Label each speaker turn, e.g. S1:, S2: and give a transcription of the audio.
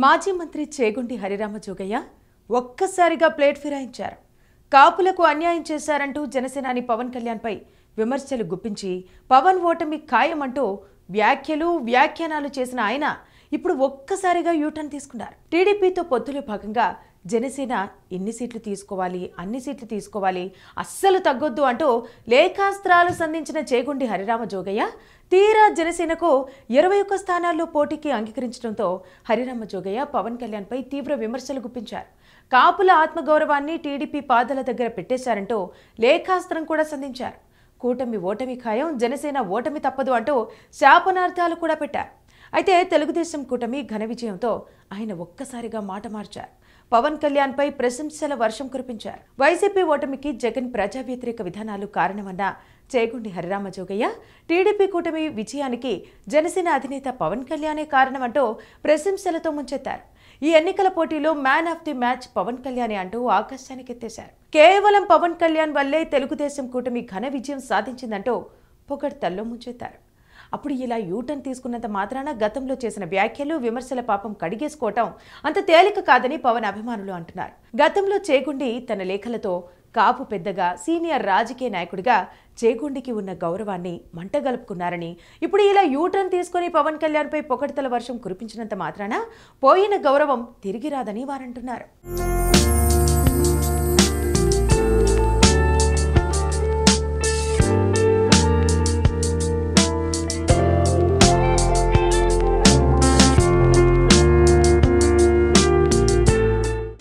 S1: మాజీ మంత్రి చేగుండి హరిరామ జోగయ్య ఒక్కసారిగా ప్లేట్ ఫిరాయించారు. కాపులకు అన్యాయం చేశారంటూ జనసేనాని పవన్ కళ్యాణ్పై విమర్శలు గుప్పించి పవన్ ఓటమి ఖాయమంటూ వ్యాఖ్యానాలు చేసిన ఆయన ఇప్పుడు ఒక్కసారిగా యూటర్న్ తీసుకున్నారు. టీడీపీతో పొత్తులో భాగంగా జనసేన ఎన్ని సీట్లు తీసుకోవాలి, అన్ని సీట్లు తీసుకోవాలి, అస్సలు తగ్గొద్దు అంటూ లేఖాస్త్రాలు సంధించిన చేగుండి హరిరామ జోగయ్య తీరా జనసేనకు 21 స్థానాల్లో పోటీకి అంగీకరించడంతో హరిరామ జోగయ్య పవన్ కళ్యాణ్పై తీవ్ర విమర్శలు గుప్పించారు. కాపుల ఆత్మగౌరవాన్ని టీడీపీ పాదాల దగ్గర పెట్టేశారంటూ లేఖాస్త్రం కూడా సంధించారు. కూటమి ఓటమి ఖాయం, జనసేన ఓటమి తప్పదు అంటూ శాపనార్థాలు కూడా పెట్టారు. అయితే తెలుగుదేశం కూటమి ఘన విజయంతో ఆయన ఒక్కసారిగా మాట మార్చారు. పవన్ కళ్యాణ్పై ప్రశంసల వర్షం కురిపించారు. వైసీపీ ఓటమికి జగన్ ప్రజా వ్యతిరేక విధానాలు కారణమన్న చేగుండి హరిరామ జోగయ్య టీడీపీ కూటమి విజయానికి జనసేన అధినేత పవన్ కళ్యాణే కారణమంటూ ప్రశంసలతో ముంచెత్తారు. ఈ ఎన్నికల పోటీలో man of the match Pawan కళ్యాణే అంటూ ఆకాశానికి ఎత్తేశారు. కేవలం పవన్ కళ్యాణ్ వల్లే తెలుగుదేశం కూటమి ఘన విజయం సాధించిందంటూ పొగడ్తల్లో ముంచెత్తారు. అప్పుడు ఇలా యూటర్న్ తీసుకున్నంత మాత్రాన గతంలో చేసిన వ్యాఖ్యలు, విమర్శల పాపం కడిగేసుకోవటం అంత తేలిక కాదని పవన్ అభిమానులు అంటున్నారు. గతంలో చేగుండి తన లేఖలతో కాపు పెద్దగా, సీనియర్ రాజకీయ నాయకుడిగా చేగుండికి ఉన్న గౌరవాన్ని మంటగలుపుకున్నారని, ఇప్పుడు ఇలా యూటర్న్ తీసుకుని పవన్ కళ్యాణ్పై పొగడ్తల వర్షం కురిపించినంత మాత్రాన పోయిన గౌరవం తిరిగి రాదని వారంటున్నారు.